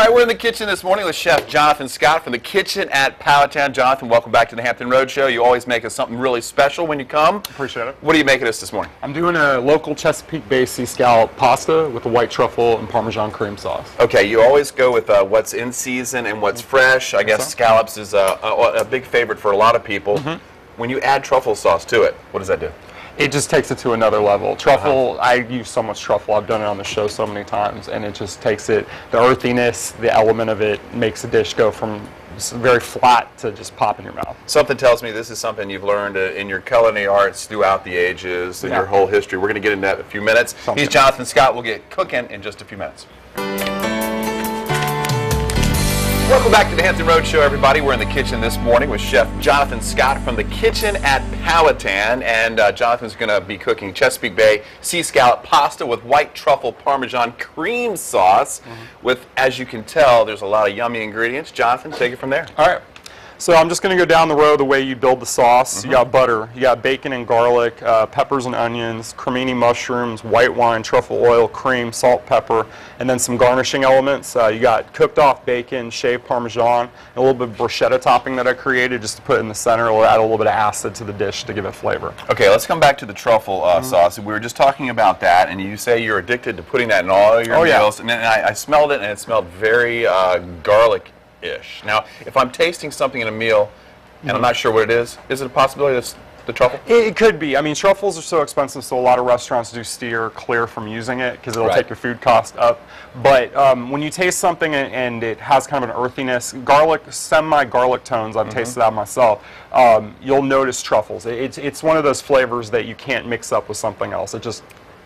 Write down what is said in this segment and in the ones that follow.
right, we're in the kitchen this morning with Chef Jonathan Scott from the kitchen at Powhatan. Jonathan, welcome back to the Hampton Road Show. You always make us something really special when you come. Appreciate it. What are you making us this morning? I'm doing a local Chesapeake-based sea scallop pasta with a white truffle and Parmesan cream sauce. Okay, you always go with what's in season and what's fresh. I guess scallops is a big favorite for a lot of people. When you add truffle sauce to it, what does that do? It just takes it to another level. Truffle, I use so much truffle. I've done it on the show so many times, and it just takes it, the earthiness, the element of it makes the dish go from very flat to just pop in your mouth. Something tells me this is something you've learned in your culinary arts throughout the ages, in your whole history. We're going to get into that in a few minutes. He's Jonathan Scott. We'll get cooking in just a few minutes. Welcome back to the Hampton Road Show, everybody. We're in the kitchen this morning with Chef Jonathan Scott from the kitchen at Powhatan, and Jonathan's going to be cooking Chesapeake Bay sea scallop pasta with white truffle Parmesan cream sauce. With, as you can tell, there's a lot of yummy ingredients. Jonathan, take it from there. All right. So I'm just going to go down the row the way you build the sauce. You got butter, you got bacon and garlic, peppers and onions, cremini mushrooms, white wine, truffle oil, cream, salt, pepper, and then some garnishing elements. You got cooked off bacon, shaved Parmesan, and a little bit of bruschetta topping that I created just to put in the center. It'll add a little bit of acid to the dish to give it flavor. Okay, let's come back to the truffle sauce. We were just talking about that, and you say you're addicted to putting that in all your meals. And I smelled it, and it smelled very garlic. Now, if I'm tasting something in a meal and I'm not sure what it is it a possibility that's the truffle? It could be. I mean, truffles are so expensive, so a lot of restaurants do steer clear from using it because it'll take your food cost up. But when you taste something and it has kind of an earthiness, garlic, semi-garlic tones, I've tasted that myself, you'll notice truffles. It's one of those flavors that you can't mix up with something else.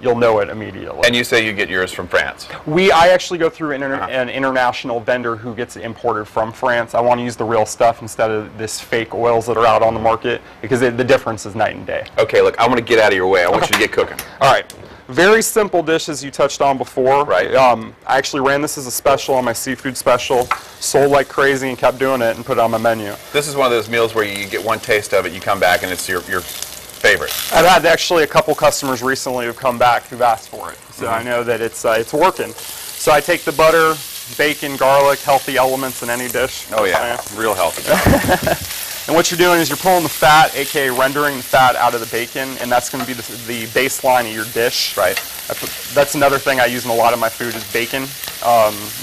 You'll know it immediately. And you say you get yours from France? I actually go through an international vendor who gets it imported from France. I want to use the real stuff instead of this fake oils that are out on the market because the difference is night and day. Okay, look, I want to get out of your way. I want you to get cooking. All right. Very simple dish, as you touched on before. Right. I actually ran this as a special on my seafood special, sold like crazy and kept doing it and put it on my menu. This is one of those meals where you get one taste of it, you come back and it's your favorite. I've had actually a couple customers recently who've come back who've asked for it, so I know that it's working. So I take the butter, bacon, garlic, healthy elements in any dish. Oh yeah, real healthy. And what you're doing is you're pulling the fat, aka rendering the fat out of the bacon, and that's going to be the baseline of your dish. Right. That's another thing I use in a lot of my food is bacon.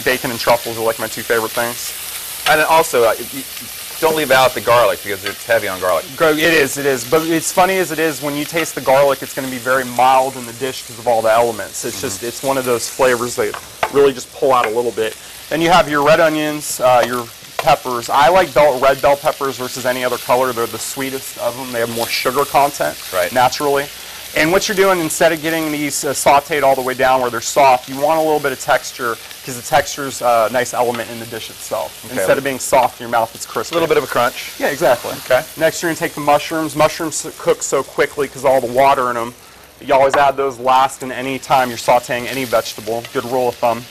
Bacon and truffles are like my two favorite things. And also, don't leave out the garlic because it's heavy on garlic. It is. But it's funny as it is, when you taste the garlic, it's going to be very mild in the dish because of all the elements. It's just, it's one of those flavors that really just pull out a little bit. Then you have your red onions, your peppers. I like red bell peppers versus any other color. They're the sweetest of them. They have more sugar content naturally. And what you're doing, instead of getting these sauteed all the way down where they're soft, you want a little bit of texture because the texture's a nice element in the dish itself. Okay. Instead of being soft in your mouth, it's crispy. A little bit of a crunch. Yeah, exactly. Okay. Next, you're going to take the mushrooms. Mushrooms cook so quickly because of all the water in them. You always add those last in any time you're sauteing any vegetable. Good rule of thumb.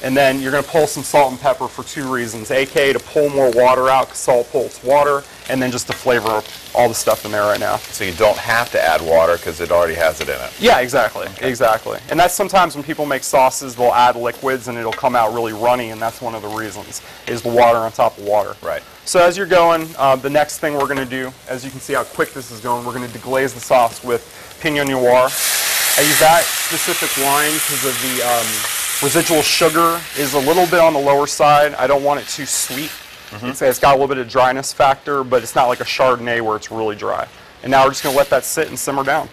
And then you're going to pull some salt and pepper for two reasons. aka to pull more water out because salt pulls water, and then just to flavor all the stuff in there right now. So you don't have to add water because it already has it in it. Yeah, exactly. Okay. Exactly. And that's sometimes when people make sauces, they'll add liquids and it'll come out really runny, and that's one of the reasons, is the water on top of water. Right. So as you're going, the next thing we're going to do, as you can see how quick this is going, we're going to deglaze the sauce with Pinot Noir. I use that specific wine because of the residual sugar is a little bit on the lower side. I don't want it too sweet. It's got a little bit of dryness factor, but it's not like a Chardonnay where it's really dry. And now we're just going to let that sit and simmer down.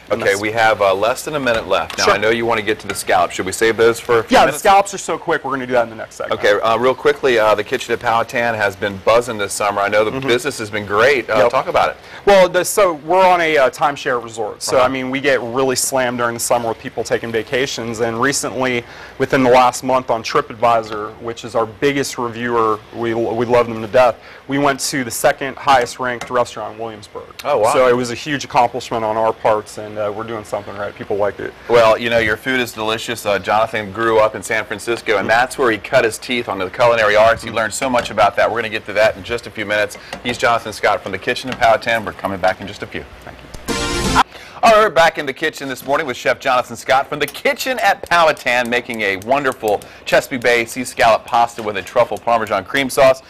Okay, we have less than a minute left. Now, I know you want to get to the scallops. Should we save those for a few minutes? The scallops are so quick, we're going to do that in the next segment. Okay, real quickly, the kitchen at Powhatan has been buzzing this summer. I know the business has been great. Talk about it. Well, so we're on a timeshare resort. So, I mean, we get really slammed during the summer with people taking vacations. And recently, within the last month on TripAdvisor, which is our biggest reviewer, we love them to death, we went to the second highest ranked restaurant in Williamsburg. Oh, wow. So it was a huge accomplishment on our parts, and we're doing something right. People liked it. Well, you know, your food is delicious. Jonathan grew up in San Francisco, and that's where he cut his teeth on the culinary arts. He learned so much about that. We're going to get to that in just a few minutes. He's Jonathan Scott from the kitchen at Powhatan. We're coming back in just a few. Thank you. All right, we're back in the kitchen this morning with Chef Jonathan Scott from the Kitchen at Powhatan, making a wonderful Chesapeake Bay sea scallop pasta with a truffle parmesan cream sauce.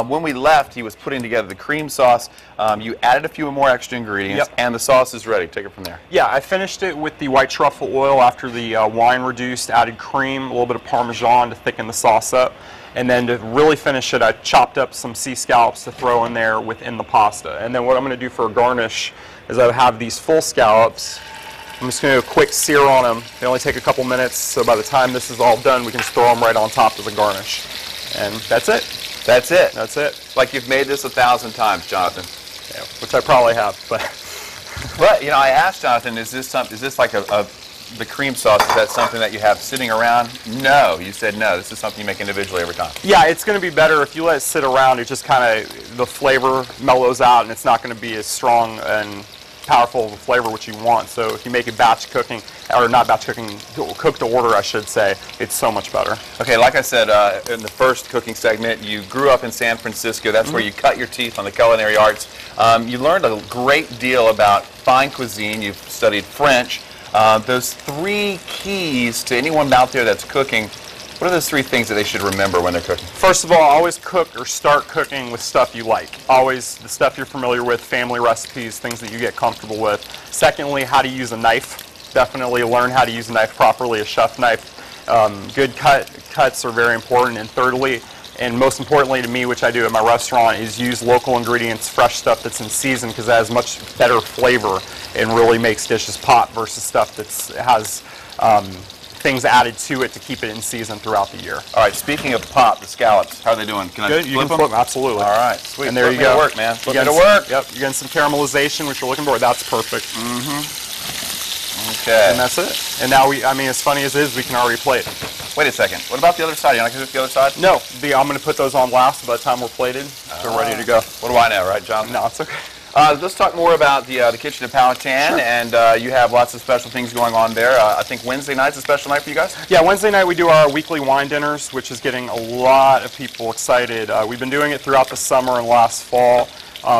When we left, he was putting together the cream sauce. You added a few more extra ingredients, and the sauce is ready. Take it from there. Yeah, I finished it with the white truffle oil after the wine reduced, added cream, a little bit of parmesan to thicken the sauce up. And then to really finish it, I chopped up some sea scallops to throw in there within the pasta. And then what I'm going to do for a garnish is I have these full scallops. I'm just going to do a quick sear on them. They only take a couple minutes, so by the time this is all done, we can just throw them right on top as a garnish. And that's it. That's it. That's it. Like you've made this 1,000 times, Jonathan. Yeah, which I probably have. But you know, I asked Jonathan, is this like the cream sauce, is that something that you have sitting around? No. You said no. This is something you make individually every time. Yeah, it's going to be better if you let it sit around. It just kind of, the flavor mellows out, and it's not going to be as strong and powerful of a flavor which you want. So if you make it batch cooking, or not batch cooking, cooked to order, I should say, it's so much better. Okay, like I said in the first cooking segment, you grew up in San Francisco. That's where you cut your teeth on the culinary arts. You learned a great deal about fine cuisine. You've studied French. Those 3 keys to anyone out there that's cooking, what are those 3 things that they should remember when they're cooking? First of all, always cook or start cooking with stuff you like. Always the stuff you're familiar with, family recipes, things that you get comfortable with. Secondly, how to use a knife. Definitely learn how to use a knife properly, a chef knife. Good cuts are very important. And thirdly, and most importantly to me, which I do at my restaurant, is use local ingredients, fresh stuff that's in season, because that has much better flavor and really makes dishes pop versus stuff that has things added to it to keep it in season throughout the year. All right, speaking of pop, the scallops, how are they doing? Can Good, I you can flip them? Absolutely. All right, sweet. And there Put you me go. to work, man. Put me to Yep, work. you're getting some caramelization, which you're looking for. That's perfect. Okay. And that's it. And now I mean, as funny as it is, we can already plate. Wait a second. What about the other side? You're not going to cook the other side? No, I'm going to put those on last. By the time we're plated, they're ready to go. What do I know, right, Jonathan? No, it's okay. Let's talk more about the Kitchen at Powhatan, Sure. and you have lots of special things going on there. I think Wednesday night's a special night for you guys? Yeah, Wednesday night we do our weekly wine dinners, which is getting a lot of people excited. We've been doing it throughout the summer and last fall.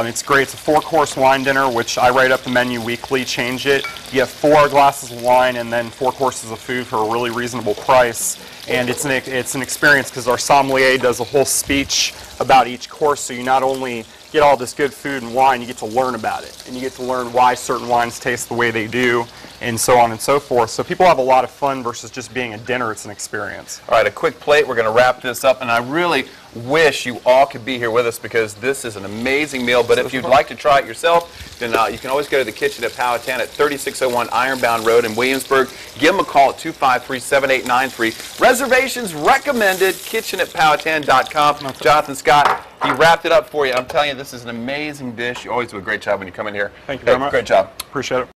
It's great. It's a 4-course wine dinner, which I write up the menu weekly, change it. You have 4 glasses of wine and then 4 courses of food for a really reasonable price. And it's an experience because our sommelier does a whole speech about each course, so you not only get all this good food and wine, you get to learn about it. And you get to learn why certain wines taste the way they do, and so on and so forth. So people have a lot of fun versus just being a dinner. It's an experience. All right, a quick plate. We're going to wrap this up, and I really wish you all could be here with us because this is an amazing meal. But if you'd like to try it yourself, then you can always go to the Kitchen at Powhatan at 3601 Ironbound Road in Williamsburg. Give them a call at 253-7893. Reservations recommended, kitchenatpowhatan.com. Jonathan Scott, he wrapped it up for you. I'm telling you, this is an amazing dish. You always do a great job when you come in here. Thank you very much. Great job. Appreciate it.